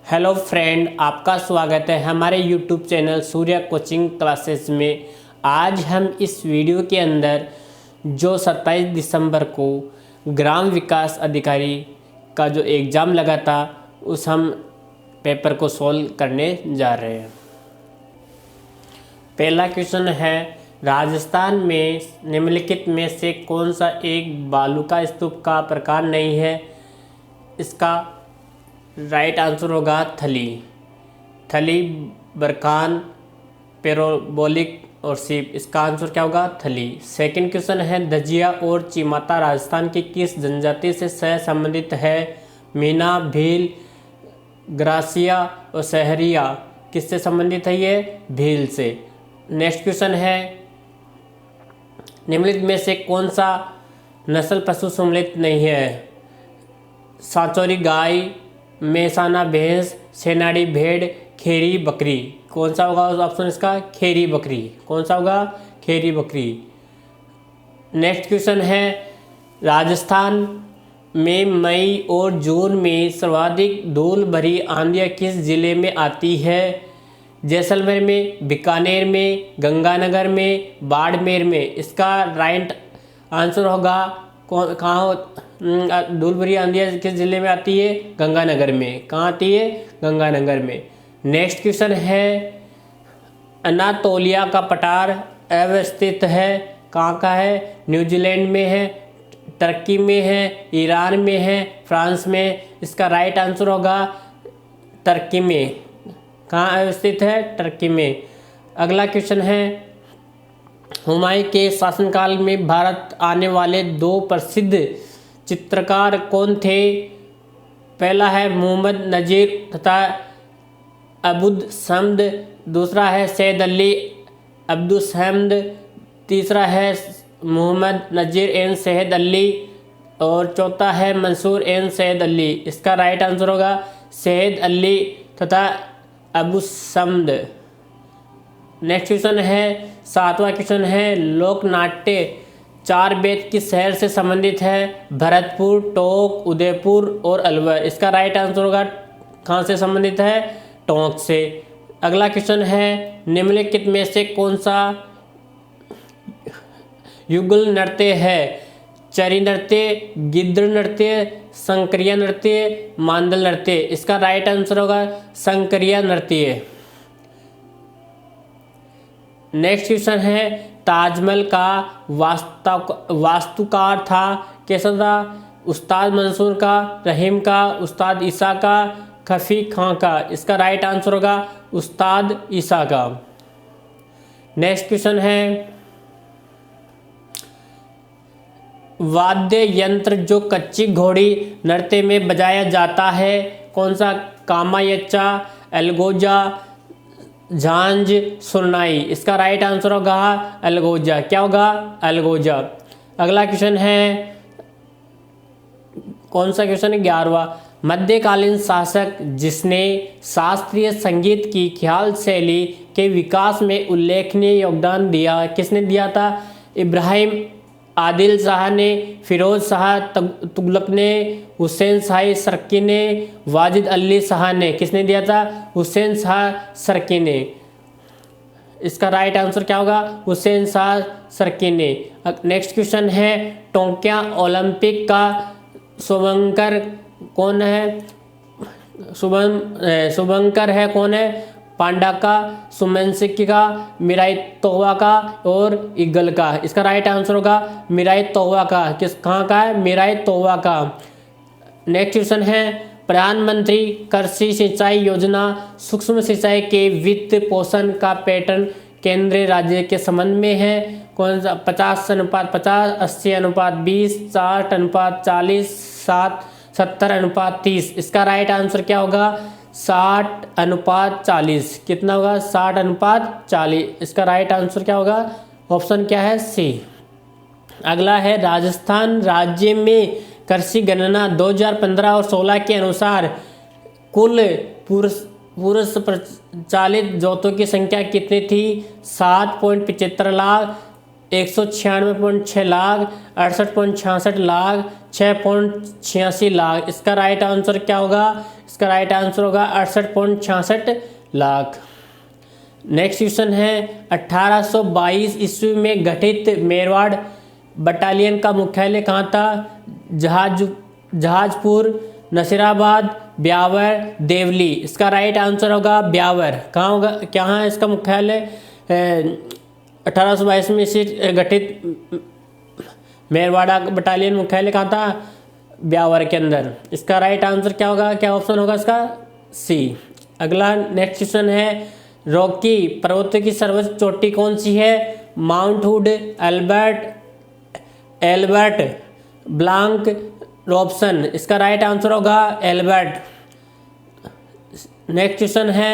Hello friend, आपका स्वागत है हमारे YouTube channel Surya coaching classes में। आज हम इस वीडियो के अंदर जो 27 दिसंबर को ग्राम विकास अधिकारी का जो एग्ज़ाम लगा था उस हम पेपर को सॉल्व करने जा रहे हैं। पहला क्वेश्चन है, राजस्थान में निम्नलिखित में से कौन सा एक बालुका स्तूप का प्रकार नहीं है? इसका राइट आंसर होगा थली। थली, बरखान, पैराबोलिक और सीप। इसका आंसर क्या होगा? थली। सेकंड क्वेश्चन है, धजिया और चिमाता राजस्थान की किस जनजाति से संबंधित है? मीना, भील, ग्रासिया और सहरिया किससे संबंधित है? ये भील से। नेक्स्ट क्वेश्चन है, निम्नलिखित में से कौन सा नस्ल पशु सम्मिलित नहीं है? सांचौरी गाय, मेहसाना भैंस, सेनाड़ी भेड़, खेरी बकरी। कौन सा होगा ऑप्शन इसका? खेरी बकरी। कौन सा होगा? खेरी बकरी। नेक्स्ट क्वेश्चन है, राजस्थान में मई और जून में सर्वाधिक धूल भरी आंधियाँ किस जिले में आती है? जैसलमेर में, बीकानेर में, गंगानगर में, बाड़मेर में। इसका राइट आंसर होगा कहाँ धूल भरी आंधियाँ किस जिले में आती है? गंगानगर में। कहाँ आती है? गंगानगर में। नेक्स्ट क्वेश्चन है, अनातोलिया का पठार अवस्थित है, कहाँ का है? न्यूजीलैंड में है, टर्की में है, ईरान में है, फ्रांस में। इसका राइट आंसर होगा टर्की में। कहाँ अवस्थित है? टर्की में। अगला क्वेश्चन है, हुमायूं के शासनकाल में भारत आने वाले दो प्रसिद्ध चित्रकार कौन थे? पहला है मोहम्मद नजीर तथा अब्दुल समद, दूसरा है सैयद अली अब्दुल समद, तीसरा है मोहम्मद नजीर एन सैयद अली और चौथा है मंसूर एन सैयद अली। इसका राइट आंसर होगा सैयद अली तथा अब्दुल समद। नेक्स्ट क्वेश्चन है, सातवां क्वेश्चन है, लोकनाट्य चार बेत किस शहर से संबंधित है? भरतपुर, टोंक, उदयपुर और अलवर। इसका राइट आंसर होगा कहाँ से संबंधित है? टोंक से। अगला क्वेश्चन है, निम्नलिखित में से कौन सा युगल नृत्य है? चरी नृत्य, गिद्ध नृत्य, संक्रिया नृत्य, मांडल नृत्य। इसका राइट आंसर होगा संक्रिया नृत्य। नेक्स्ट क्वेश्चन है, ताजमहल का वास्तुकार था? कैसा था? उस्ताद मंसूर का, रहीम का, उस्ताद ईसा का, खफी खां का। इसका राइट आंसर होगा उस्ताद ईसा का। नेक्स्ट क्वेश्चन है, वाद्य यंत्र जो कच्ची घोड़ी नृत्य में बजाया जाता है, कौन सा? कामायच्चा, अलगोजा, झांझ, सुरनाई। इसका राइट आंसर होगा अलगोजा। क्या होगा? अलगोजा। अगला क्वेश्चन है, कौन सा क्वेश्चन है? 11वां। मध्यकालीन शासक जिसने शास्त्रीय संगीत की ख्याल शैली के विकास में उल्लेखनीय योगदान दिया, किसने दिया था? इब्राहिम आदिल शाह ने, फिरोज शाह तुगलक ने, हुसैन शाह सरकी ने, वाजिद अली शाह ने। किसने दिया था? हुसैन शाह सरकी ने। इसका राइट आंसर क्या होगा? हुसैन शाह सरकी ने। नेक्स्ट क्वेश्चन है, टोक्यो ओलंपिक का शुभंकर कौन है? शुभंकर है कौन है? पांडा का, सुमनसिक्की का, मिराई तोवा का और इगल का। इसका राइट आंसर होगा मिराई तोवा का। कहाँ का है? मिराई तोवा का। नेक्स्ट क्वेश्चन है, प्रधानमंत्री कृषि सिंचाई योजना सूक्ष्म सिंचाई के वित्त पोषण का पैटर्न केंद्रीय राज्य के संबंध में है? कौन सा? 50:50, 80:20, 60:40, 70:30। इसका राइट आंसर क्या होगा? 60:40। कितना होगा? 60:40। इसका राइट आंसर क्या होगा? ऑप्शन क्या है? सी। अगला है, राजस्थान राज्य में कृषि गणना 2015 और 16 के अनुसार कुल पुरुष प्रचालित जोतों की संख्या कितनी थी? 7.75 लाख, 196.6 लाख, 68.66 लाख, 6.86 लाख। इसका राइट आंसर क्या होगा? इसका राइट आंसर होगा 68.66 लाख। नेक्स्ट क्वेश्चन है 1822 ईस्वी में गठित मेरवाड़ बटालियन का मुख्यालय कहाँ था? जहाजपुर, नसीराबाद, ब्यावर, देवली। इसका राइट आंसर होगा ब्यावर। कहाँ होगा, क्या है इसका मुख्यालय? 1822 में इसी गठित मेरवाड़ा बटालियन मुख्यालय कहाँ था? ब्यावर के अंदर। इसका राइट आंसर क्या होगा? क्या ऑप्शन होगा इसका? सी। अगला नेक्स्ट क्वेश्चन है रॉकी पर्वत की सर्वोच्च चोटी कौन सी है? Mount Hood, Elbert, Blanc, Robson. इसका राइट आंसर होगा एल्बर्ट। नेक्स्ट क्वेश्चन है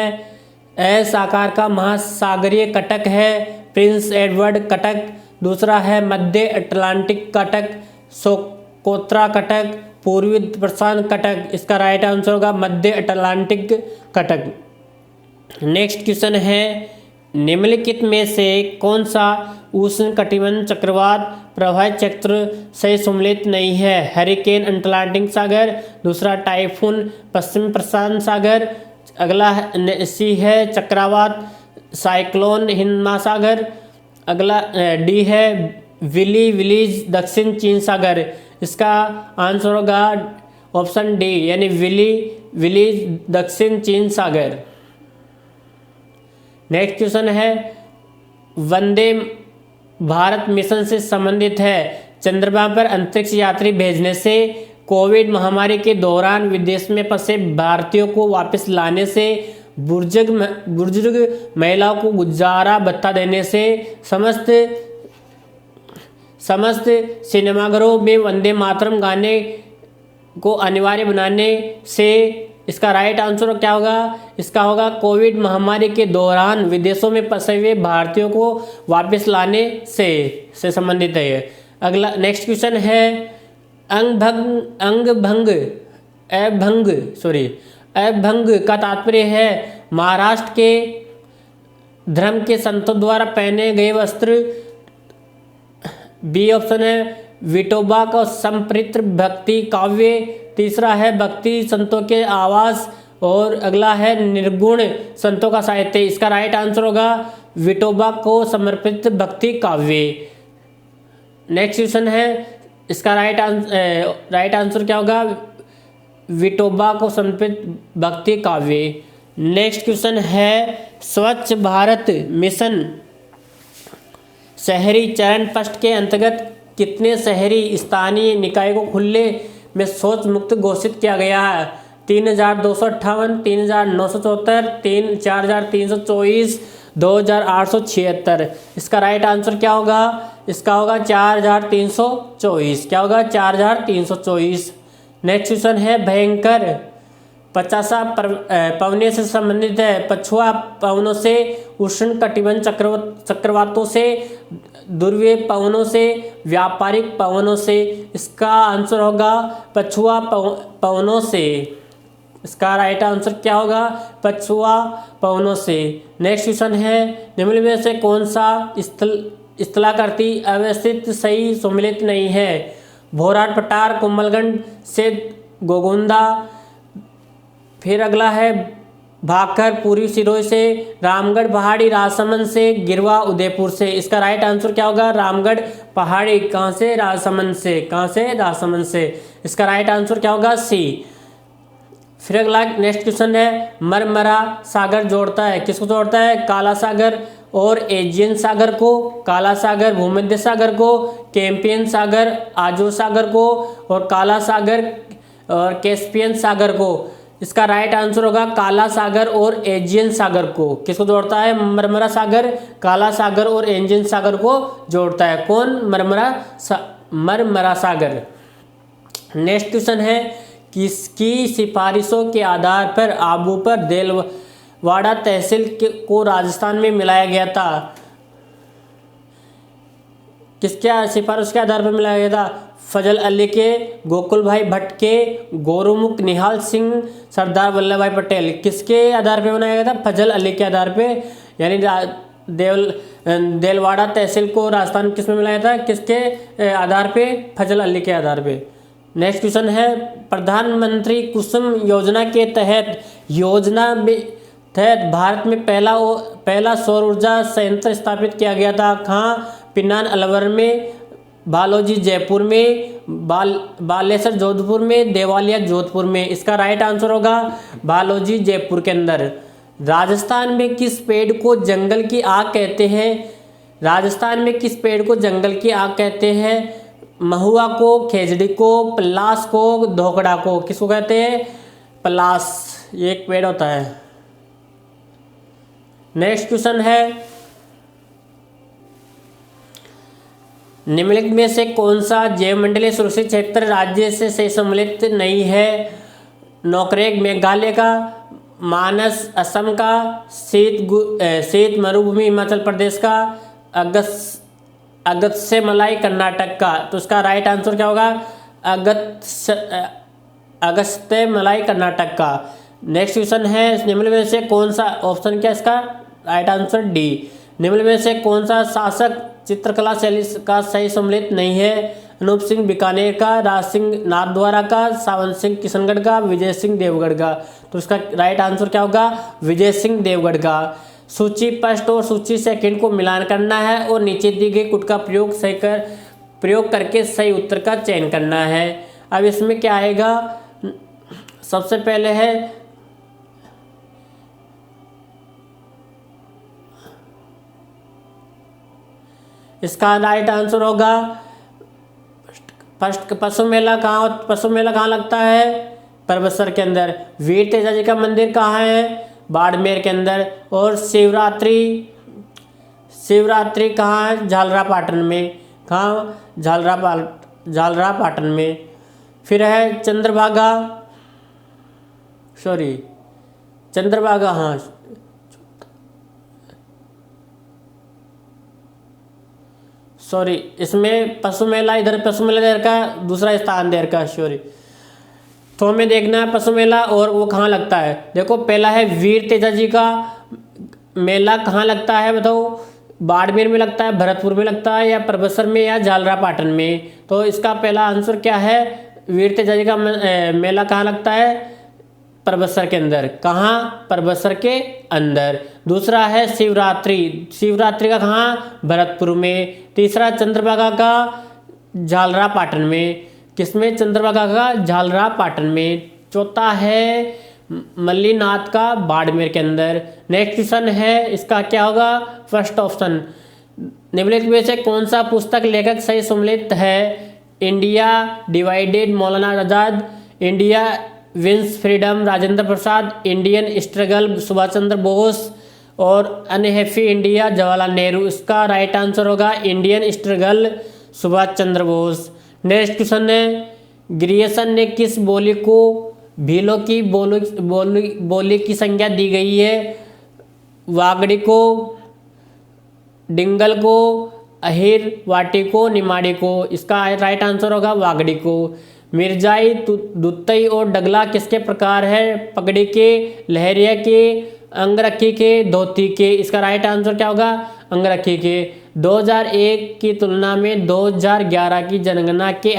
एस आकार का महासागरीय कटक है? प्रिंस एडवर्ड कटक, दूसरा है मध्य अटलांटिक कटक, सोकोत्रा कटक, पूर्वी प्रशांत कटक। इसका राइट आंसर होगा मध्य अटलांटिक कटक। नेक्स्ट क्वेश्चन है निम्नलिखित में से कौन सा उष्ण कटिबंध चक्रवात प्रभावित क्षेत्र से सम्मिलित नहीं है? हरिकेन अटलांटिक सागर, दूसरा टाइफून पश्चिम प्रशांत सागर, अगला सी है चक्रवात साइक्लोन हिंद महासागर, अगला डी है विलीज दक्षिण चीन सागर। इसका आंसर होगा ऑप्शन डी यानी विलीज दक्षिण चीन सागर। नेक्स्ट क्वेश्चन है वंदे भारत मिशन से संबंधित है। चंद्रमा पर अंतरिक्ष यात्री भेजने से, कोविड महामारी के दौरान विदेश में फंसे भारतीयों को वापस लाने से, बुजुर्ग महिलाओं को गुजारा भत्ता देने से, समस्त सिनेमाघरों में वंदे मातरम गाने को अनिवार्य बनाने से। इसका राइट आंसर क्या होगा? इसका होगा कोविड महामारी के दौरान विदेशों में फंसे हुए भारतीयों को वापस लाने से संबंधित है ये। अगला नेक्स्ट क्वेश्चन है अभंग का तात्पर्य है महाराष्ट्र के धर्म के संतों द्वारा पहने गए वस्त्र। बी ऑप्शन है विठोबा का संप्रीत भक्ति काव्य, तीसरा है भक्ति संतों के आवास और अगला है निर्गुण संतों का साहित्य। इसका राइट आंसर होगा विठोबा को समर्पित भक्ति काव्य। नेक्स्ट क्वेश्चन है इसका राइट आंसर क्या होगा? विठोबा को समर्पित भक्ति काव्य। नेक्स्ट क्वेश्चन है स्वच्छ भारत मिशन शहरी चरण फर्स्ट के अंतर्गत कितने शहरी स्थानीय निकाय को खुले में शौच मुक्त घोषित किया गया है? 3258, 3974, 4324, 2876। इसका राइट आंसर क्या होगा? इसका होगा 4324। क्या होगा? 4324। नेक्स्ट क्वेश्चन है भयंकर 50 पवने से संबंधित है। पछुआ पवनों से, उष्ण कटिबंध चक्रवातों से, ध्रुवीय पवनों से, व्यापारिक पवनों से। इसका आंसर होगा पछुआ पवनों से। इसका राइट आंसर क्या होगा? पछुआ पवनों से। नेक्स्ट क्वेश्चन है निम्न में से कौन सा स्थलाकृति अवस्थित सही सम्मिलित नहीं है? भोराट पठार, कोमलगंज से गोगुंदा, फिर अगला है भाकर पूर्वी सिरोही से, रामगढ़ पहाड़ी राजसमंद से, गिरवा उदयपुर से। इसका राइट आंसर क्या होगा? रामगढ़ पहाड़ी। कहाँ से? राजसमंद से। कहाँ से? राजसमंद से। इसका राइट आंसर क्या होगा? सी। फिर अगला नेक्स्ट क्वेश्चन है मरमरा सागर जोड़ता है, किसको जोड़ता है? काला सागर और एजियन सागर को, काला सागर भूमध्य सागर को, कैंपियन सागर आजो सागर को और काला सागर और कैस्पियन सागर को। इसका राइट आंसर होगा काला सागर और एजियन सागर को। किसको जोड़ता है? मरमरा सागर काला सागर और एजियन सागर को जोड़ता है। कौन? मरमरा सागर। नेक्स्ट क्वेश्चन है किसकी सिफारिशों के आधार पर आबू पर देलवाड़ा तहसील को राजस्थान में मिलाया गया था? किसके सिफारिश के आधार पर मिलाया गया था? फजल अली के, गोकुल भाई भट्ट के, गोरुमुख निहाल सिंह, सरदार वल्लभ भाई पटेल। किसके आधार पे बनाया गया था? फजल अली के आधार पे। यानी देलवाड़ा तहसील को राजस्थान किस में मिलाया था, किसके आधार पे, फजल अली के आधार पे। नेक्स्ट क्वेश्चन है, प्रधानमंत्री कुसुम योजना के तहत भारत में पहला सौर ऊर्जा संयंत्र स्थापित किया गया था। कहाँ? पिनान अलवर में, बालोजी जयपुर में, बालेश्वर जोधपुर में, देवालिया जोधपुर में। इसका राइट आंसर होगा बालोजी जयपुर के अंदर। राजस्थान में किस पेड़ को जंगल की आग कहते हैं? राजस्थान में किस पेड़ को जंगल की आग कहते हैं? महुआ को, खेजड़ी को, पलास को, धोकड़ा को। किसको कहते हैं? पलास, ये एक पेड़ होता है। नेक्स्ट क्वेश्चन है, निम्नलिखित में से कौन सा जैवमंडलीय सुरक्षित क्षेत्र राज्य से सम्मिलित नहीं है? नोकरेक मेघालय का, मानस असम का, शीत मरुभूमि हिमाचल प्रदेश का, अगस्त्य मलाई कर्नाटक का। तो इसका राइट आंसर क्या होगा? अगस्त्य मलाई कर्नाटक का। नेक्स्ट क्वेश्चन है, निम्नलिखित में से कौन सा, ऑप्शन क्या इसका? Right answer D. निम्नलिखित में से कौन सा शासक चित्रकला शैली का सही सम्मिलित नहीं है? अनूप सिंह बीकानेर का, राज सिंह नाथद्वारा का, सावन सिंह किशनगढ़ का, विजय सिंह देवगढ़ का। तो इसका राइट आंसर क्या होगा? विजय सिंह देवगढ़ का। सूची फर्स्ट और सूची सेकंड को मिलान करना है और नीचे दी गई कुट का प्रयोग करके सही उत्तर का चयन करना है। अब इसमें क्या आएगा? सबसे पहले है इसका राइट आंसर होगा फर्स्ट, पशु मेला कहाँ लगता है? परबसर के अंदर। वीर तेजा जी का मंदिर कहाँ है? बाड़मेर के अंदर। और शिवरात्रि कहाँ है? झालरापाटन में। कहाँ? झालरापाटन में। फिर है चंद्रभागा, हाँ सॉरी, इसमें पशु मेला इधर का दूसरा स्थान दे रखा, सॉरी। तो हमें देखना है पशु मेला और वो कहाँ लगता है। देखो, पहला है वीर तेजा जी का मेला कहाँ लगता है बताओ? बाड़मेर में लगता है, भरतपुर में लगता है, या परबसर में, या झालरापाटन में। तो इसका पहला आंसर क्या है? वीर तेजा जी का मेला कहाँ लगता है? परबसर के अंदर। कहाँ? परबसर के अंदर। दूसरा है शिवरात्रि का कहाँ? भरतपुर में। तीसरा चंद्रभागा का झालरापाटन में। किसमें? चंद्रभागा का झालरापाटन में। चौथा है मल्लीनाथ का बाड़मेर के अंदर। नेक्स्ट क्वेश्चन है, इसका क्या होगा? First option. निम्नलिखित में से कौन सा पुस्तक लेखक सही सम्मिलित है? India divided Maulana Azad, India wins freedom Rajendra Prasad, Indian struggle Subhash Chandra Bose, और अनहैप्पी इंडिया जवाहरलाल नेहरू। इसका राइट आंसर होगा Indian struggle Subhash Chandra Bose. Next question है, ग्रियर्सन ने किस बोली को भीलों की बोली की संज्ञा दी गई है? वागड़ी को, डिंगल को, अहिर, वाटी को, निमाड़ी को। इसका राइट आंसर होगा वागड़ी को। मिर्जाई, दुत्तई और डगला किसके प्रकार है? पगड़ी के, लहरिया के, अंगरखी के, धोती के। इसका राइट आंसर क्या होगा? अंगरखी के। 2001 की तुलना में 2011 की जनगणना के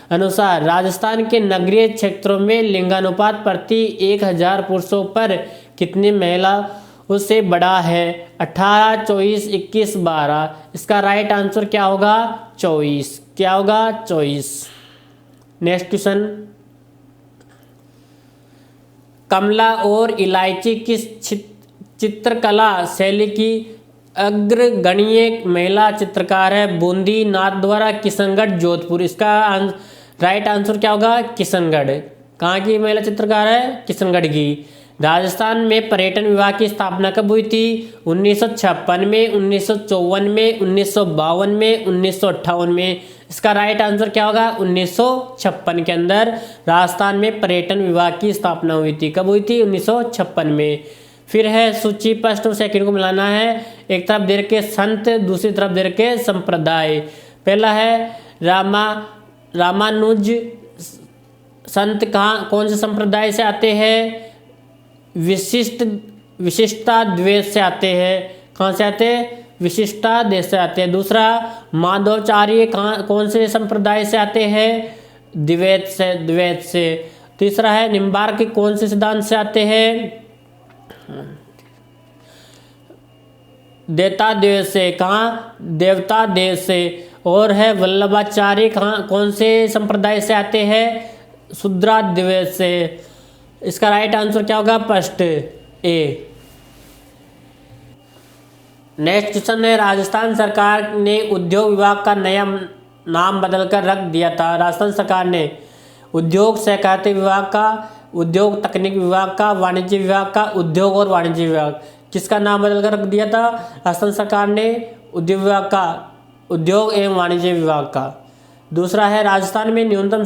अनुसार राजस्थान के नगरीय क्षेत्रों में लिंगानुपात प्रति 1000 पुरुषों पर कितनी महिला उससे बड़ा है? 18, 24, 21, 12। इसका राइट आंसर क्या होगा? 24। क्या होगा? 24। नेक्स्ट क्वेश्चन, कमला और इलायची किस चित्रकला शैली की अग्रगण्य महिला चित्रकार है? बूंदी, नाथद्वारा, किशनगढ़, जोधपुर। इसका राइट आंसर क्या होगा? किशनगढ़। कहाँ की महिला चित्रकार है? किशनगढ़ की। राजस्थान में पर्यटन विभाग की स्थापना कब हुई थी? 1956 में, 1954 में, 1952 में, 1958 में। इसका राइट आंसर क्या होगा? 1956 के अंदर राजस्थान में पर्यटन विभाग की स्थापना हुई थी। कब हुई थी? 1956 में। फिर है सूची फर्स्ट और सेकंड को मिलाना है। एक तरफ दे रखे संत, दूसरी तरफ दे रखे संप्रदाय। पहला है रामानुज संत कौन से संप्रदाय से आते हैं? विशिष्टता द्वैत से आते हैं। कहाँ से आते हैं? विशिष्टा देश से आते हैं। दूसरा, माधवाचार्य कौन से संप्रदाय से आते हैं? द्वैत से। तीसरा है, निम्बार्क कौन से सिद्धांत से आते हैं? देवता देव से। कहाँ? देवता देव से। और है वल्लभाचार्य कौन से संप्रदाय से आते हैं? शूद्राद्वैत से। इसका राइट आंसर क्या होगा? First A. नेक्स्ट क्वेश्चन है, राजस्थान सरकार ने उद्योग विभाग का नया नाम बदलकर रख दिया था। राजस्थान सरकार ने उद्योग सहकारिता विभाग का, उद्योग तकनीक विभाग का, वाणिज्य विभाग का, उद्योग और वाणिज्य विभाग, किसका नाम बदलकर रख दिया था? राजस्थान सरकार ने उद्योग विभाग का, उद्योग एवं वाणिज्य विभाग का। दूसरा है, राजस्थान में न्यूनतम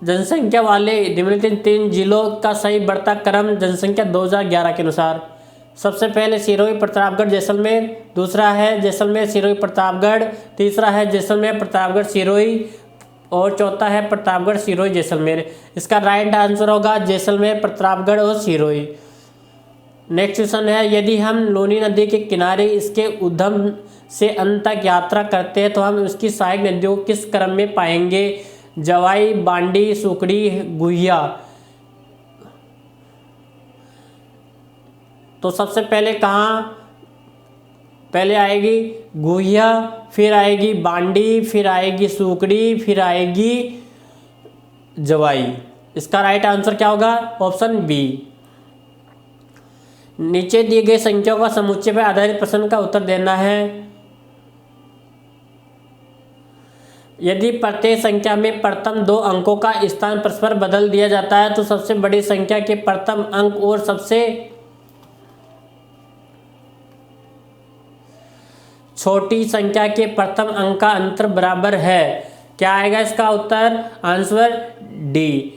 जनसंख्या वाले निम्नलिखित 3 जिलों का सही बढ़ता क्रम जनसंख्या 2011 के अनुसार। सबसे पहले सिरोही, प्रतापगढ़, जैसलमेर। दूसरा है जैसलमेर, सिरोही, प्रतापगढ़। तीसरा है जैसलमेर, प्रतापगढ़, सिरोही। और चौथा है प्रतापगढ़, सिरोही, जैसलमेर। इसका राइट आंसर होगा जैसलमेर, प्रतापगढ़ और सिरोही। नेक्स्ट क्वेश्चन है, यदि हम लूनी नदी के किनारे इसके उद्गम से अंत तक यात्रा करते हैं तो हम उसकी सहायक नदियों को किस क्रम में पाएंगे? जवाई, बांडी, सुकड़ी, गुहिया। तो सबसे पहले कहाँ पहले आएगी? गुहिया, फिर आएगी बांडी, फिर आएगी सुकड़ी, फिर आएगी जवाई। इसका राइट आंसर क्या होगा? Option B. नीचे दिए गए संख्याओं का समुच्चय पर आधारित प्रश्न का उत्तर देना है। यदि प्रत्येक संख्या में प्रथम 2 अंकों का स्थान परस्पर बदल दिया जाता है तो सबसे बड़ी संख्या के प्रथम अंक और सबसे छोटी संख्या के प्रथम अंक का अंतर बराबर है। क्या आएगा इसका उत्तर? आंसर डी,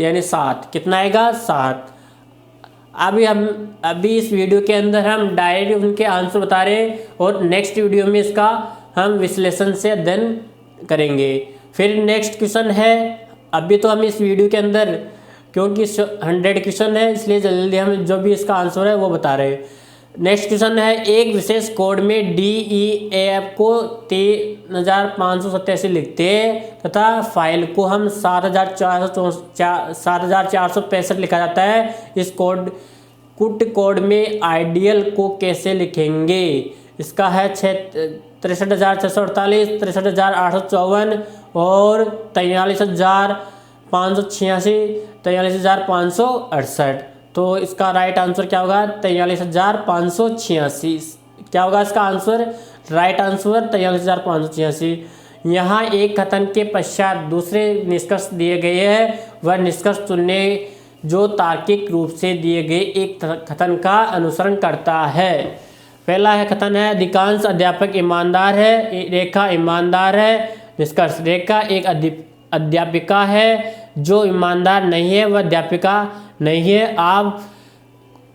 यानी 7। कितना आएगा? 7। अभी इस वीडियो के अंदर हम डायरेक्ट उनके आंसर बता रहे हैं और नेक्स्ट वीडियो में इसका हम विश्लेषण से अध्ययन करेंगे। फिर नेक्स्ट क्वेश्चन है, अभी तो हम इस वीडियो के अंदर क्योंकि 100 क्वेश्चन है इसलिए जल्दी हम जो भी इसका आंसर है वो बता रहे हैं। नेक्स्ट क्वेश्चन है, एक विशेष कोड में DEF को 3587 लिखते हैं तथा फाइल को हम 7465 लिखा जाता है। इस कोड में आइडियल को कैसे लिखेंगे? इसका है 63,648, 63,854 और 43,586, 43,568। तो इसका राइट आंसर क्या होगा? 43,586। क्या होगा इसका आंसर? Right answer 43,586। यहाँ एक कथन के पश्चात दूसरे निष्कर्ष दिए गए हैं। वह निष्कर्ष चुनने जो तार्किक रूप से दिए गए एक कथन का अनुसरण करता है। पहला है कथन है, अधिकांश अध्यापक ईमानदार है। रेखा ईमानदार है। निष्कर्ष, रेखा एक अध्यापिका है। जो ईमानदार नहीं है वह अध्यापिका नहीं है। आप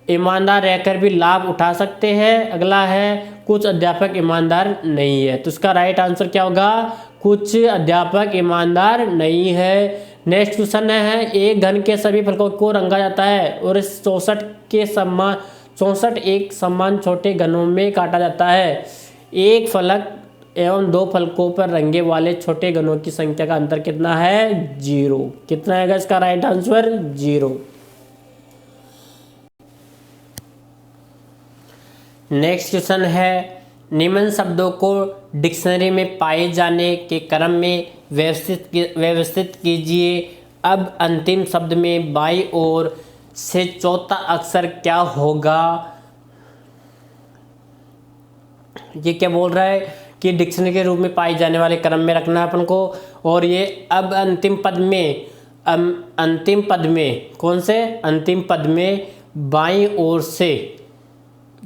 ईमानदार रहकर भी लाभ उठा सकते हैं। अगला है, कुछ अध्यापक ईमानदार नहीं है। तो इसका राइट आंसर क्या होगा? कुछ अध्यापक ईमानदार नहीं है। नेक्स्ट क्वेश्चन है, एक घन के सभी फलकों को रंगा जाता है और इस 64 एक समान छोटे घनों में काटा जाता है। एक फलक एवं 2 फलकों पर रंगे वाले छोटे घनों की संख्या का अंतर कितना है? 0। कितना आएगा इसका राइट आंसर? 0। नेक्स्ट क्वेश्चन है, निम्न शब्दों को डिक्शनरी में पाए जाने के क्रम में व्यवस्थित कीजिए। अब अंतिम शब्द में बाईं ओर से चौथा अक्षर क्या होगा? ये क्या बोल रहा है कि डिक्शनरी के रूप में पाए जाने वाले क्रम में रखना है अपन को। और ये अब अंतिम पद में कौन से? अंतिम पद में बाईं ओर से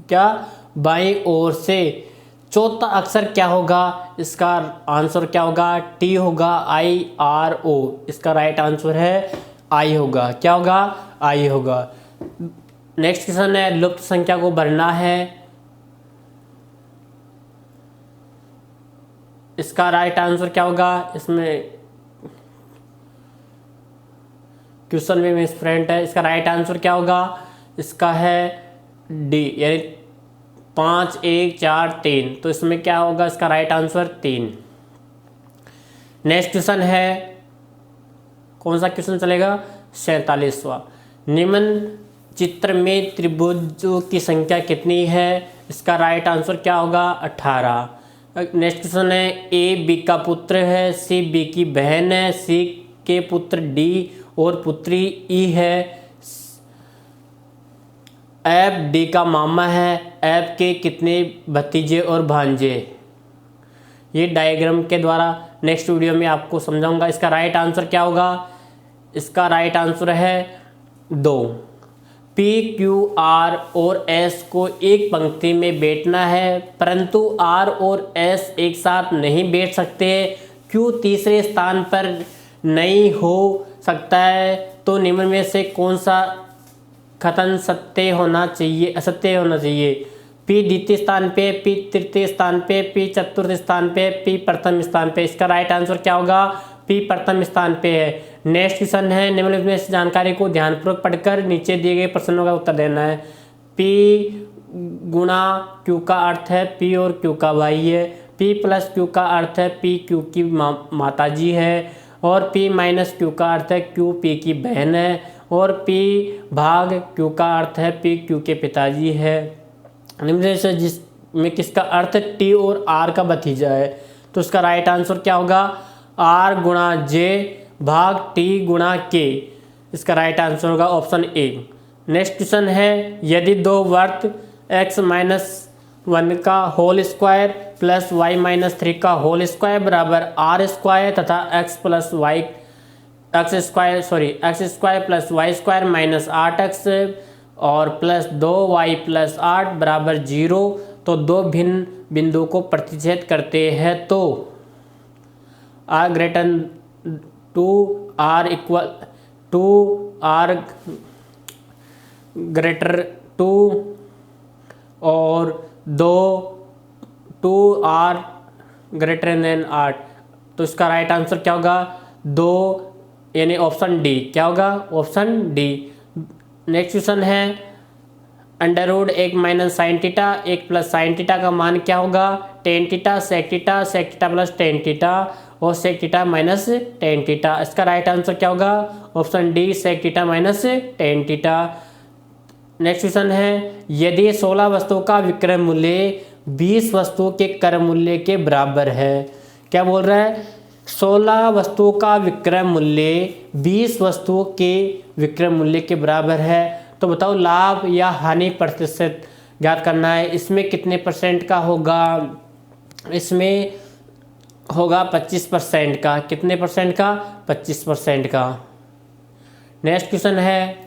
क्या? बाईं ओर से चौथा अक्षर क्या होगा? इसका आंसर क्या होगा? T होगा, IRO। इसका राइट आंसर है I होगा। क्या होगा? I होगा। नेक्स्ट क्वेश्चन है, लुप्त संख्या को भरना है। इसका राइट आंसर क्या होगा? इसमें क्वेश्चन में मिसप्रिंट है। इसका राइट आंसर क्या होगा? इसका है D, यानी 5 1 4 3, तो इसमें क्या होगा, इसका राइट आंसर 3। नेक्स्ट क्वेश्चन है, कौन सा क्वेश्चन चलेगा, 47वां। निम्न चित्र में त्रिभुजों की संख्या कितनी है, इसका राइट आंसर क्या होगा, 18। नेक्स्ट क्वेश्चन है, ए बी का पुत्र है, सी बी की बहन है, सी के पुत्र डी और पुत्री ई है, एफ डी का मामा है, एफ के कितने भतीजे और भांजे। ये डायग्राम के द्वारा नेक्स्ट वीडियो में आपको समझाऊंगा। इसका राइट आंसर क्या होगा, इसका राइट आंसर है 2। पी क्यू आर और एस को एक पंक्ति में बैठना है, परंतु आर और एस एक साथ नहीं बैठ सकते। क्यू तीसरे स्थान पर नहीं हो सकता है, तो निम्न में से कौन सा कथन सत्य होना चाहिए, असत्य होना चाहिए। पी द्वितीय स्थान पे, पी तृतीय स्थान पे, पी चतुर्थ स्थान पे, पी प्रथम स्थान पे। इसका राइट आंसर क्या होगा, पी प्रथम स्थान पे है। नेक्स्ट क्वेश्चन है, निम्नलिखित में जानकारी को ध्यानपूर्वक पढ़कर नीचे दिए गए प्रश्नों का उत्तर देना है। पी गुणा क्यू का अर्थ है पी और क्यू का भाई है, पी प्लस क्यू का अर्थ है पी क्यू की माताजी है, और पी माइनस क्यू का अर्थ है क्यू पी की बहन है, और पी भाग क्यू का अर्थ है पी क्यू के पिताजी है। निम्न से जिसमें किसका अर्थ टी और आर का भतीजा है, तो उसका राइट आंसर क्या होगा, आर गुणा जे भाग टी गुणा के। इसका राइट आंसर होगा ऑप्शन ए। नेक्स्ट क्वेश्चन है, यदि दो वर्त x-1 का होल स्क्वायर प्लस y-3 का होल स्क्वायर बराबर आर स्क्वायर तथा x square plus y square minus 8x और प्लस 2y प्लस 8 बराबर 0, तो दो भिन्न बिंदु को प्रतिच्छेद करते हैं, तो r greater to r equal to r greater to और 2r ग्रेटर देन 8, तो इसका राइट आंसर क्या होगा, 2 यानी ऑप्शन डी। क्या होगा, ऑप्शन डी। नेक्स्ट क्वेश्चन है, under root 1 minus sine theta 1 plus sine theta का मान क्या होगा, tan theta sec theta plus tan theta और sec theta minus tan theta. इसका राइट आंसर क्या होगा, option D sec theta minus tan theta. Next question है, यदि 16 वस्तुओं का विक्रय मूल्य 20 वस्तुओं के क्रय मूल्य के बराबर है। क्या बोल रहा है, 16 वस्तुओं का विक्रय मूल्य 20 वस्तुओं के विक्रय मूल्य के बराबर है, तो बताओ लाभ या हानि प्रतिशत ज्ञात करना है। इसमें कितने परसेंट का होगा, इसमें होगा 25% का। कितने परसेंट का, 25% का। नेक्स्ट क्वेश्चन है,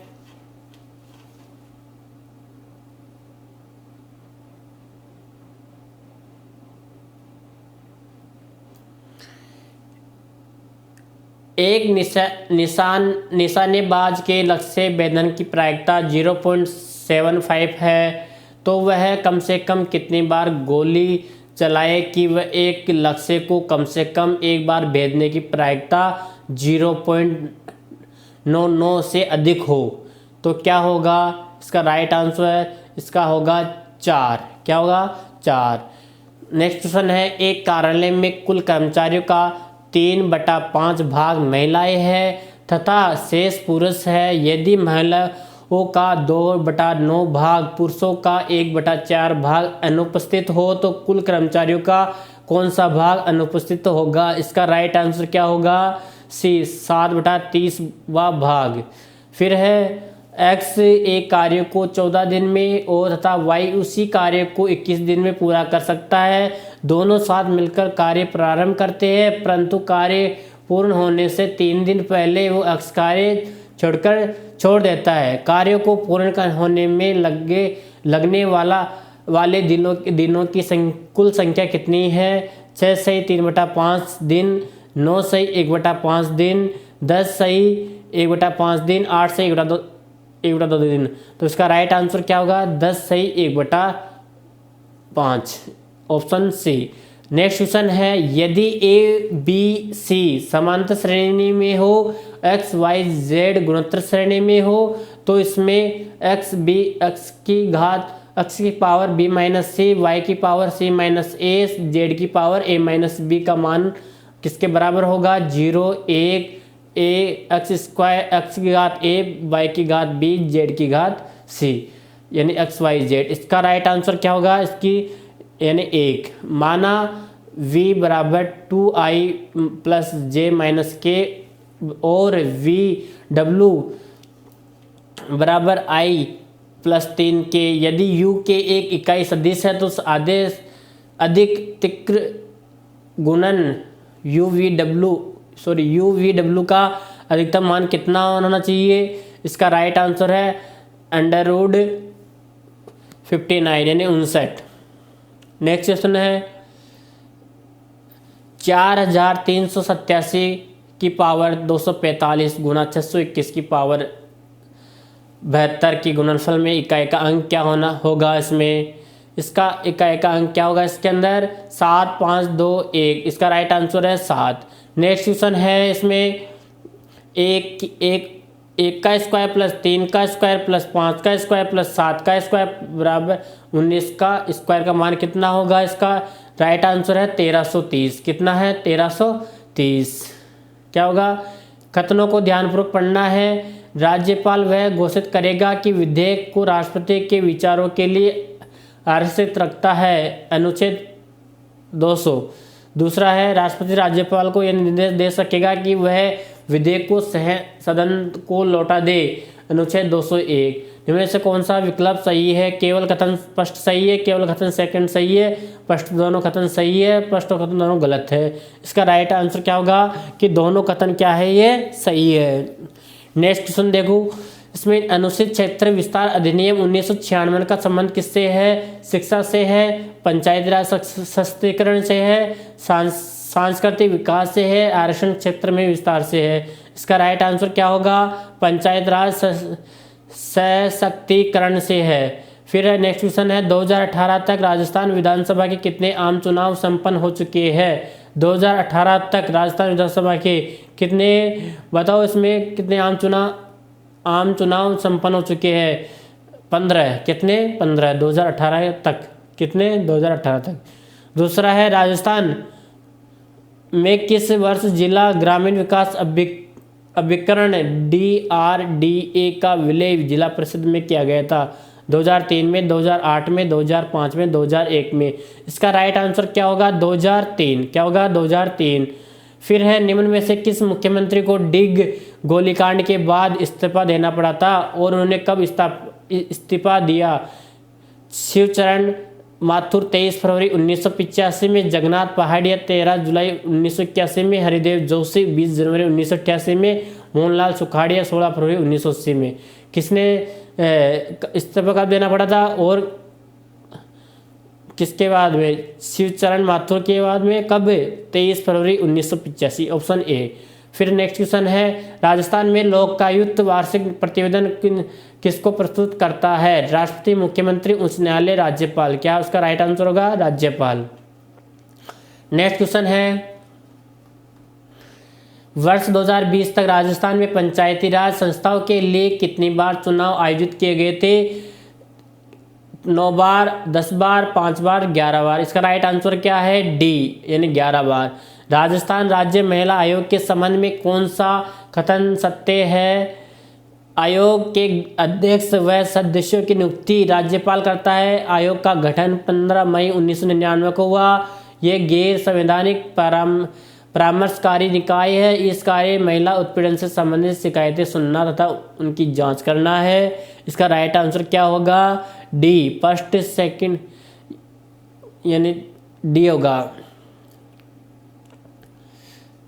एक निशानेबाज के लक्ष्य से भेदन की प्रायिकता 0.75 है, तो वह कम से कम कितनी बार गोली चलाए कि वह एक लक्ष्य को कम से कम एक बार भेदने की प्रायिकता 0.99 से अधिक हो। तो क्या होगा, इसका राइट आंसर है, इसका होगा 4। क्या होगा, 4। नेक्स्ट क्वेश्चन है, एक कार्यालय में कुल कर्मचारियों का 3/5 भाग महिलाएं हैं तथा शेष पुरुष है। यदि महिलाओं का 2/9 भाग पुरुषों का 1/4 भाग अनुपस्थित हो, तो कुल कर्मचारियों का कौन सा भाग अनुपस्थित होगा। इसका राइट आंसर क्या होगा, सी 7/30वां भाग। फिर है, एक्स एक कार्य को 14 दिन में और तथा वाई उसी कार्य को 21 दिन में पूरा कर सकता है। दोनों साथ मिलकर कार्य प्रारंभ करते हैं, परंतु कार्य पूर्ण होने से 3 दिन पहले वो एक्स कार्य छोड़ देता है। कार्यों को पूर्ण होने में लगने वाले दिनों की कुल संख्या कितनी है। 6 सही 3/5 दिन, 9 सही 1/5 दिन, 10 सही 1/5 दिन, 8 सही 1/2 दिन। तो इसका राइट आंसर क्या होगा, 10 सही 1/5, ऑप्शन सी। नेक्स्ट क्वेश्चन है, यदि ए बी सी समांतर श्रेणी में हो, एक्स वाई जेड गुणोत्तर श्रेणी में हो, तो इसमें एक्स की घात x की पावर b माइनस सी, वाई की पावर c माइनस ए, जेड की पावर a माइनस बी का मान किसके बराबर होगा? 0, 1, ए एक्स स्क्वायर, एक्स की घात a, वाई की घात b, जेड की घात c, यानी एक्स वाई जेड। इसका राइट आंसर क्या होगा इसकी? यानी 1 माना v बराबर 2i प्लस जे माइनस के और v w बराबर i प्लस 3 के। यदि u के एक इकाई सदिश है तो उस आदेश अधिक तिक्र गुणन u v w का अधिकतम मान कितना होना चाहिए? इसका राइट आंसर है √59 यानी 59। नेक्स्ट क्वेश्चन है 4387 की पावर 245 गुना 621 की पावर 72 की गुणनफल में इकाई का अंक क्या होगा? इसमें इसका इकाई का अंक क्या होगा? इसके अंदर 7, 5, 2, 1। इसका राइट आंसर है 7। नेक्स्ट क्वेश्चन है इसमें एक का स्क्वायर प्लस 3 का स्क्वायर प्लस 5 का स्क्वायर प्लस 7 का स्क्वायर बराबर 19 का स्क्वायर का मान कितना होगा? इसका राइट आंसर है 1330। कितना है? 1330। क्या होगा? कथनों को ध्यानपूर्वक पढ़ना है। राज्यपाल वह घोषित करेगा कि विधेयक को राष्ट्रपति के विचारों के लिए आरक्षित रखता है, अनुच्छेद 200। दूसरा है राष्ट्रपति राज्यपाल को यह निर्देश दे सकेगा कि वह विधेयक को सदन को लौटा दे, अनुच्छेद 201। इनमें से कौन सा विकल्प सही है? केवल कथन फर्स्ट सही है, केवल कथन सेकंड सही है, फर्स्ट दोनों कथन सही है, फर्स्ट कथन दोनों गलत है। इसका राइट आंसर क्या होगा कि दोनों कथन क्या है? ये सही है। नेक्स्ट क्वेश्चन देखो, इसमें अनुसूचित क्षेत्र विस्तार अधिनियम 1996 का संबंध किससे है? शिक्षा से है, पंचायती राज सशक्तिकरण से है, सांस्कृतिक विकास से है, आरक्षण क्षेत्र में विस्तार से है। इसका राइट आंसर क्या होगा? पंचायत राज सशक्तिकरण से है। फिर नेक्स्ट क्वेश्चन है 2018 तक राजस्थान विधानसभा के कितने आम चुनाव संपन्न हो चुके हैं? 2018 तक राजस्थान विधानसभा के कितने, बताओ इसमें कितने आम चुनाव संपन्न हो चुके हैं? 15। कितने? 15। 2018 तक कितने? 2018 तक। दूसरा है राजस्थान में किस वर्ष जिला ग्रामीण विकास अभिकरण DRDA का विलय जिला परिषद में किया गया था? 2003 में, 2008 में, 2005 में, 2001 में। इसका राइट आंसर क्या होगा? 2003। क्या होगा? 2003। फिर है निम्न में से किस मुख्यमंत्री को डिग गोलीकांड के बाद इस्तीफा देना पड़ा था और उन्होंने कब इस्तीफा दिया? शिवचरण माथुर 23 फरवरी 1985 में, जगन्नाथ पहाड़िया 13 जुलाई 1981 में, हरिदेव जोशी 20 जनवरी 1988 में, मोहनलाल सुखाड़िया 16 फरवरी 1980 में। किसने इस्तीफा कब देना पड़ा था और किसके बाद में? शिवचरण माथुर के बाद में। कब? 23 फरवरी 1985, ऑप्शन ए। फिर नेक्स्ट क्वेश्चन है राजस्थान में लोकायुक्त वार्षिक प्रतिवेदन किसको प्रस्तुत करता है? राष्ट्रपति, मुख्यमंत्री, उच्च न्यायालय, राज्यपाल। क्या उसका राइट आंसर होगा? राज्यपाल। नेक्स्ट क्वेश्चन है वर्ष 2020 तक राजस्थान में पंचायती राज संस्थाओं के लिए कितनी बार चुनाव आयोजित किए गए थे? 9 बार, 10 बार, 5 बार, 11 बार। इसका राइट आंसर क्या है? डी, यानी 11 बार। राजस्थान राज्य महिला आयोग के संबंध में कौन सा कथन सत्य है? आयोग के अध्यक्ष व सदस्यों की नियुक्ति राज्यपाल करता है। आयोग का गठन 15 मई 1999 को हुआ। यह गैर संवैधानिक परामर्शकारी निकाय है। इस कार्य महिला उत्पीड़न से संबंधित शिकायतें सुनना तथा उनकी जांच करना है। इसका राइट आंसर क्या होगा? डी, फर्स्ट सेकंड, यानी डी होगा।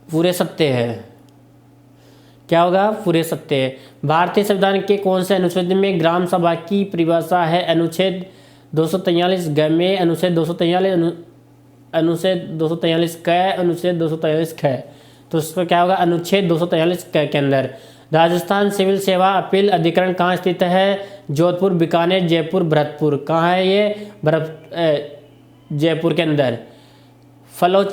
पूरे सत्य है। क्या होगा? पूरे सत्य है। भारतीय संविधान के कौन से अनुच्छेद में ग्राम सभा की परिभाषा है? अनुच्छेद 243 ग में, अनुच्छेद 243, अनुच्छेद 243 क, अनुच्छेद 243 ख। तो उसका क्या होगा? अनुच्छेद 243 क के अंदर। राजस्थान सिविल सेवा अपील अधिकरण कहाँ स्थित है? जोधपुर, बीकानेर, जयपुर, भरतपुर। कहाँ है ये? जयपुर के अंदर। फ्लो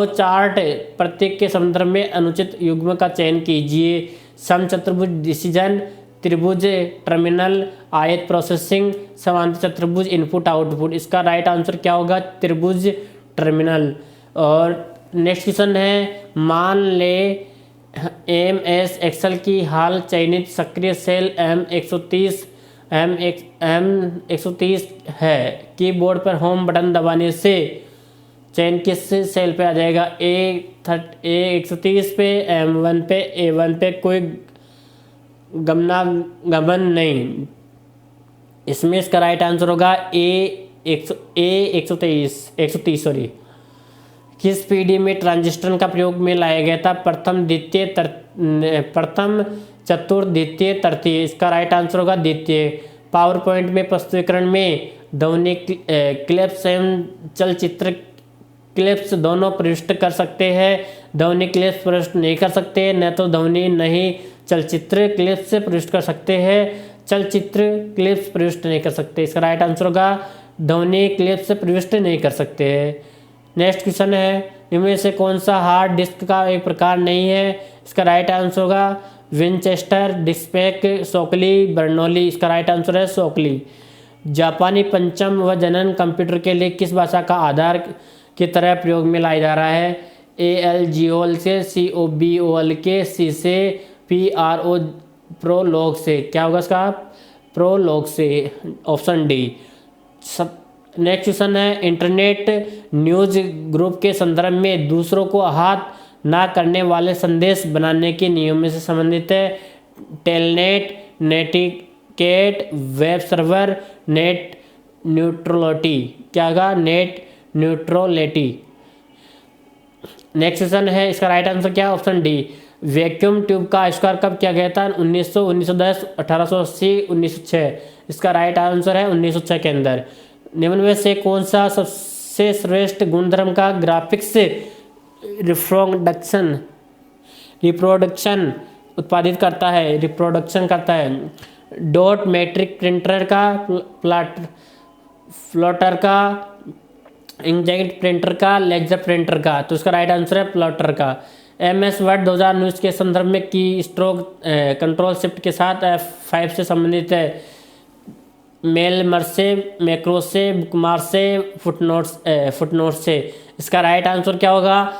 चार्ट प्रत्येक के संदर्भ में अनुचित युग्म का चयन कीजिए। समचतुर्भुज डिसीजन त्रिभुज टर्मिनल, आयत प्रोसेसिंग, समांतर चतुर्भुज इनपुट आउटपुट। इसका राइट आंसर क्या होगा? त्रिभुज टर्मिनल। और नेक्स्ट क्वेश्चन है, मान ले MS एक्सेल की हाल चयनित सक्रिय सेल M130 है। कीबोर्ड पर होम बटन दबाने से चयन किस सेल पे आ जाएगा? A130 पे, M1 पे, A1 पे, कोई गमन नहीं। इसमें इसका राइट आंसर होगा A130 सॉरी। किस पीढ़ी में ट्रांजिस्टर का प्रयोग में लाया गया था? प्रथम, चतुर्थ, द्वितीय, तृतीय। इसका राइट आंसर होगा द्वितीय। पावर पॉइंट में प्रस्तुतिकरण में ध्वनि क्लिप्स एवं चलचित्र क्लिप्स दोनों प्रविष्ट कर सकते हैं। ध्वनि क्लिप्स प्रविष्ट नहीं कर सकते, न तो ध्वनि नहीं चलचित्र क्लिप्स प्रविष्ट कर सकते हैं, चलचित्र क्लिप्स प्रविष्ट नहीं कर सकते। इसका राइट आंसर होगा ध्वनि क्लिप्स प्रविष्ट नहीं कर सकते हैं। नेक्स्ट क्वेश्चन है, इनमें से कौन सा हार्ड डिस्क का एक प्रकार नहीं है? इसका राइट आंसर होगा विनचेस्टर, डिस्कपैक, शोकली, बर्नौली। इसका राइट आंसर है शोकली। जापानी पंचम व जनन कंप्यूटर के लिए किस भाषा का आधार की तरह प्रयोग में लाया जा रहा है? ALGOL से, COBOL के, C से, PRO प्रोलॉग से। क्या होगा इसका? प्रोलॉग से, ऑप्शन डी। नेक्स्ट क्वेश्चन है, इंटरनेट न्यूज ग्रुप के संदर्भ में दूसरों को आहत ना करने वाले संदेश बनाने के नियमों से संबंधित है। Telnet, netiquette, web server, net neutrality. क्या होगा? Net neutrality. नेक्स्ट क्वेश्चन है, इसका राइट आंसर क्या है? Option D. वैक्यूम ट्यूब का आविष्कार कब किया गया था? 1900, 1910, 1880, 1906। इसका राइट आंसर है 1906 के अंदर। निम्न में से कौन सा सबसे श्रेष्ठ गुणधर्म का ग्राफिक्स रिप्रोडक्शन उत्पादित करता है? रिप्रोडक्शन करता है। डॉट मैट्रिक प्रिंटर का, प्लॉटर का, इंकजेट प्रिंटर का, लेजर प्रिंटर का। तो इसका राइट आंसर है प्लॉटर का। MS वर्ड 2019 के संदर्भ में की स्ट्रोक कंट्रोल शिफ्ट के साथ F5 से संबंधित है। मेल मर्ज से, मैक्रो से, बुकमार्क से, फुटनोट से। इसका राइट आंसर क्या होगा?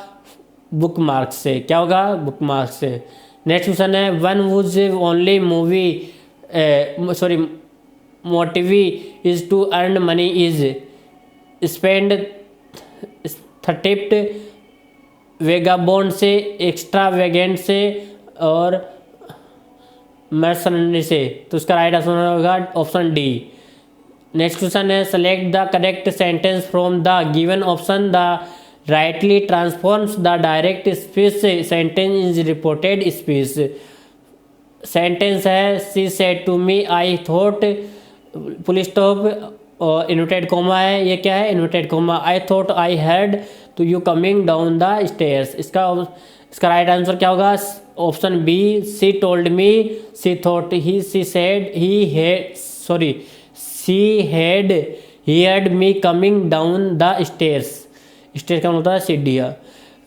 बुकमार्क से। क्या होगा? बुकमार्क से। नेक्स्ट क्वेश्चन है, one whose only motive is to earn money is spendthrift vagabond से, एक्स्ट्रा वेगेंट से और मर्सनरी से। तो उसका राइट आंसर होगा ऑप्शन डी। नेक्स्ट क्वेश्चन है, select the correct sentence from the given option. The rightly transforms the direct speech sentence is reported speech. Sentence है, she said to me I thought, full stop और inverted comma है। ये क्या है? Inverted comma. I thought I heard तो you coming down the stairs. इसका right answer क्या होगा? Option B. She told me, she thought, he, she said, he heard me coming down the stairs. Stair का मतलब होता है सीढ़ियाँ।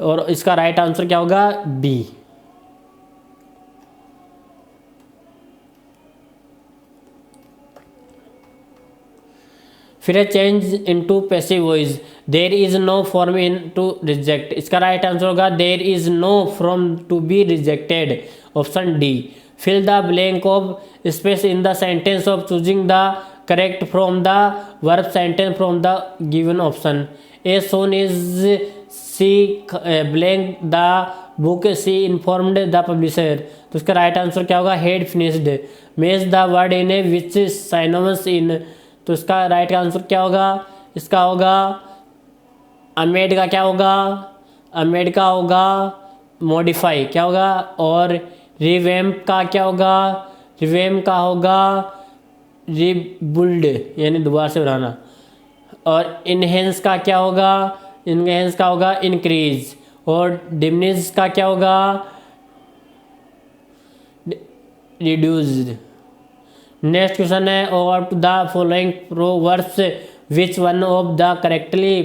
और इसका राइट आंसर क्या होगा? बी। फिर है, change into passive voice. There is no form in to reject. इसका राइट आंसर होगा there is no form to be rejected, option D. Fill the blank of space in the sentence of choosing the correct from the verb sentence from the given option. A soon is she blank the book, she informed the publisher. तो इसका right answer क्या होगा? Had finished. Match the word in ए विच साइनोमस इन। तो इसका right answer क्या होगा? इसका होगा अमेड का। क्या होगा? अमेड का होगा मॉडिफाई। क्या होगा? और रिवैम्प का क्या होगा? रिवैम्प का होगा रिबिल्ड, यानी दोबारा से बनाना। और इनहेंस का क्या होगा? इनहेंस का होगा इंक्रीज। और डिमिनिश का क्या होगा? रिड्यूस्ड। नेक्स्ट क्वेश्चन है, out the following proverbs which one of the correctly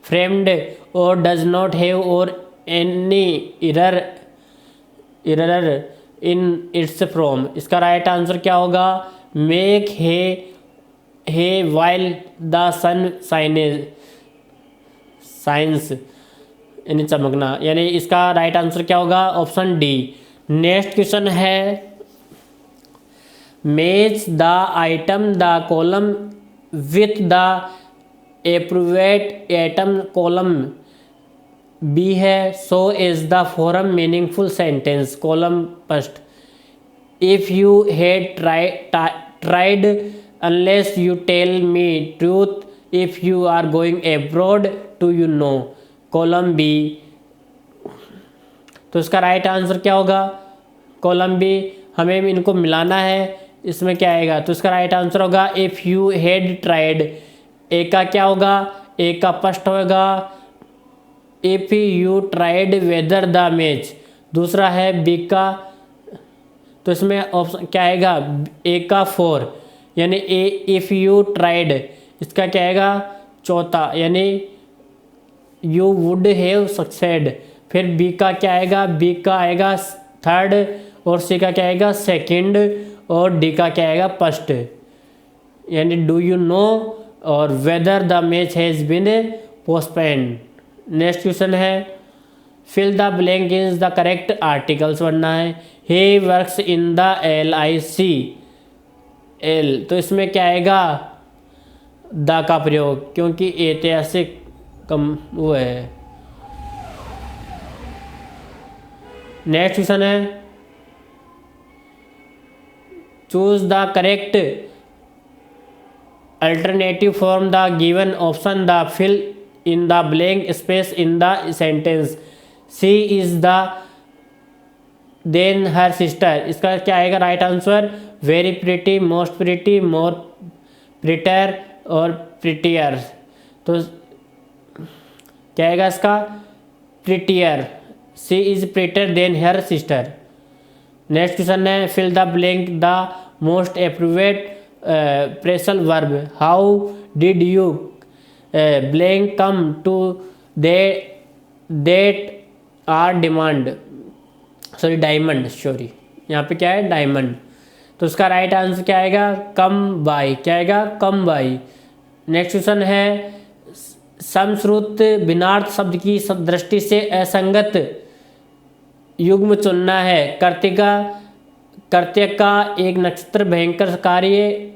framed और डज नॉट हैव और any error in its from. इसका राइट आंसर क्या होगा? Make hay while the sun shines, यानी चमकना, यानी इसका राइट आंसर क्या होगा? Option D. नेक्स्ट क्वेश्चन है match the item the column with the appropriate item column B है। So is the form meaningful sentence column first. If you had tried unless you tell me truth if you are going abroad to you know column B. तो इसका right answer क्या होगा? Column B. हमें इनको मिलाना है, इसमें क्या आएगा? तो इसका राइट आंसर होगा if you had tried. A का क्या होगा? ए का फर्स्ट होगा if you tried whether the match. दूसरा है बी का, तो इसमें ऑप्शन क्या आएगा? ए का 4, यानी ए इफ़ यू ट्राइड। इसका क्या आएगा? चौथा, यानी यू वुड हैव सक्सेड। फिर बी का क्या आएगा? बी का आएगा 3rd, और सी का क्या आएगा? 2nd, और डी का क्या आएगा? 1st, यानी डू यू नो और whether the match has been postponed. Next question है fill the blank is the correct articles बनना है। He works in the LIC L, तो इसमें क्या आएगा? द का प्रयोग, क्योंकि ऐतिहासिक कम वो है। नेक्स्ट क्वेश्चन है choose the correct alternative form the given option the fill in the blank space in the sentence. She is the than her sister. इसका क्या आएगा right answer? Very pretty, most pretty, more prettier और prettier. तो क्या आएगा इसका? Prettier. She is prettier than her sister. Next question है fill the blank the most appropriate phrasal verb. How did you blank come to that are diamond, यहाँ पे क्या है? डायमंड। तो उसका राइट आंसर क्या आएगा? कम बाई। क्या आएगा? कम बाई। नेक्स्ट क्वेश्चन है समश्रुत भिन्नार्थ शब्द की दृष्टि से असंगत युग्म चुनना है। कर्त्य का एक नक्षत्र, भयंकर कार्य,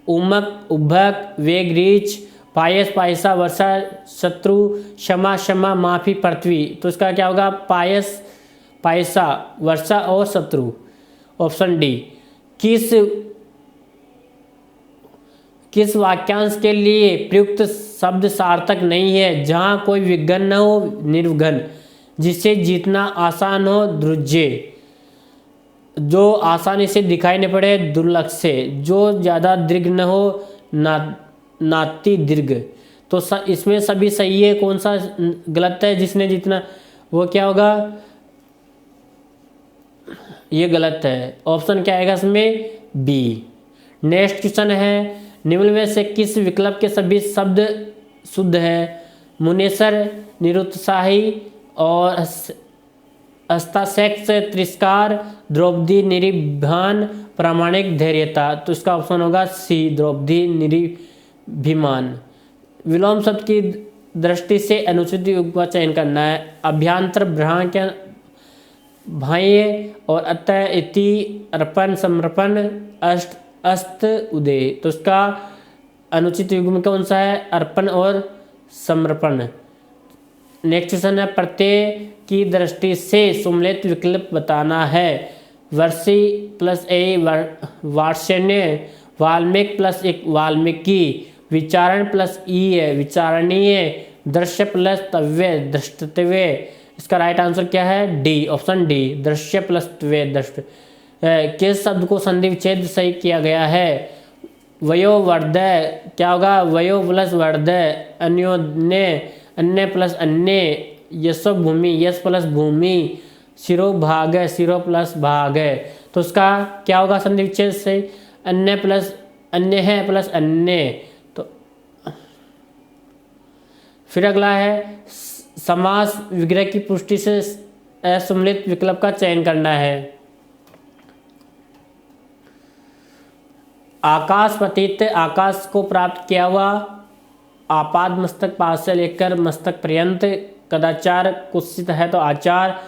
उमक उभक, वेग रीच, पायस पायसा, वर्षा शत्रु, क्षमा क्षमा, माफी पृथ्वी। तो इसका क्या होगा? पायस पायसा, वर्षा और शत्रु। Option D. किस वाक्यांश के लिए प्रयुक्त शब्द सार्थक नहीं है? जहाँ कोई विघ्न न हो, निर्विघ्न। जिसे जीतना आसान हो, ध्रुज्य। जो आसानी से दिखाई न पड़े, दुर्लक्ष से। जो ज़्यादा दीर्घ न हो, नाती दीर्घ। तो इसमें सभी सही है, कौन सा गलत है? जिसने जितना, वो क्या होगा? ये गलत है। ऑप्शन क्या आएगा इसमें? बी। नेक्स्ट क्वेश्चन है निम्न में से किस विकल्प के सभी शब्द शुद्ध है? मुनेसर, निरुत्साही और हस्ताक्षेप तिरस्कार, द्रौपदी निर्भिमान, प्रामाणिक धैर्यता। तो इसका ऑप्शन होगा सी, द्रौपदी निर्भिमान। विलोम शब्द की दृष्टि से अनुचित युग्म का चयन करना है। अभ्यांतर, भ्रांक्य, भाह्य और अतः, इति, अर्पण, समर्पण, अस्त, उदय। तो इसका अनुचित युग्म कौन सा है? अर्पण और समर्पण। नेक्स्ट क्वेश्चन है प्रत्यय की दृष्टि से सम्मिलित विकल्प बताना है। वर्षी प्लस ए वार्ष्ण्य, वाल्मीकि प्लस एक वाल्मीकि, विचारण प्लस ई है विचारणीय, दृश्य प्लस तव्य दृष्टव्य। इसका राइट आंसर क्या है? डी, ऑप्शन डी, दृश्य प्लस तव्य दृष्ट। किस शब्द को संधि विच्छेद सही किया गया है? वयोवर्धय, क्या होगा? वयो प्लस वर्धय, अन्योन्य, अन्य प्लस अन्य, यशो भूमि, यश प्लस भूमि, शिरो भाग है, शिरो प्लस भाग है। तो उसका क्या होगा संधि विच्छेद से? अन्य प्लस अन्य है प्लस अन्य। तो फिर अगला है समास विग्रह की पुष्टि से असम्मिलित विकल्प का चयन करना है। आकाश पतित, आकाश को प्राप्त किया हुआ, आपाद मस्तक, पास से लेकर मस्तक पर्यंत, कदाचार कुत्सित है तो आचार,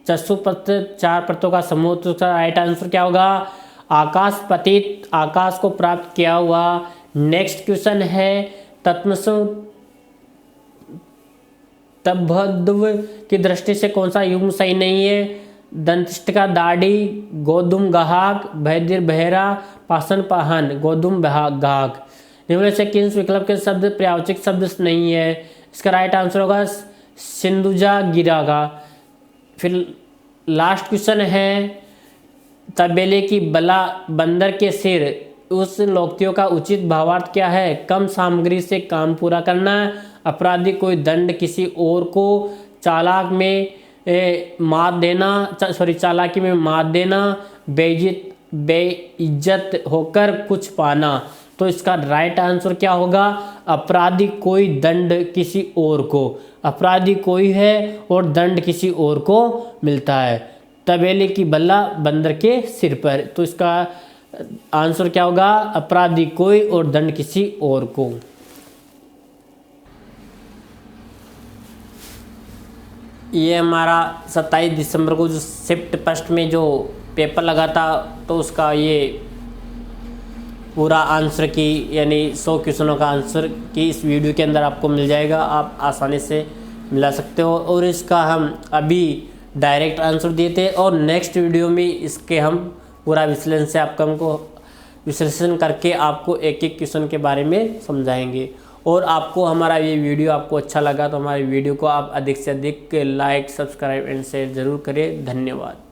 चक्षुपथ, 4 परतों का समूह। तो उसका राइट आंसर क्या होगा? आकाश पतित, आकाश को प्राप्त किया हुआ। नेक्स्ट क्वेश्चन है तत्मसु तब्भद्व की दृष्टि से कौन सा युग्म सही नहीं है? दंतिष्ठ का दाढ़ी, गोदुम गाहक, भैदिर बहेरा, पासन पाहन, गोदुम गाहक। निम्न से किन विकल्प के शब्द पर्यायवाची शब्द नहीं है? इसका राइट आंसर होगा सिंधुजा गिरा का। फिर लास्ट क्वेश्चन है तबेले की बला, बंदर के सिर, उस लोकोक्तियों का उचित भावार्थ क्या है? कम सामग्री से काम पूरा करना, अपराधी कोई दंड किसी और को, चालाक में मात देना, चालाकी में मात देना, बेइज्जत होकर कुछ पाना। तो इसका राइट आंसर क्या होगा? अपराधी कोई दंड किसी और को, अपराधी कोई है और दंड किसी और को मिलता है। तबेले की बल्ला बंदर के सिर पर, तो इसका आंसर क्या होगा? अपराधी कोई और दंड किसी और को। ये हमारा 27 दिसंबर को जो शिफ्ट फर्स्ट में जो पेपर लगा था, तो उसका ये पूरा आंसर की यानी 100 क्वेश्चनों का आंसर की इस वीडियो के अंदर आपको मिल जाएगा, आप आसानी से मिला सकते हो। और इसका हम अभी डायरेक्ट आंसर दिए थे और नेक्स्ट वीडियो में इसके हम पूरा विश्लेषण से हमको विश्लेषण करके आपको एक एक क्वेश्चन के बारे में समझाएंगे। और आपको हमारा ये वीडियो आपको अच्छा लगा तो हमारी वीडियो को आप अधिक से अधिक लाइक, सब्सक्राइब एंड शेयर ज़रूर करें। धन्यवाद।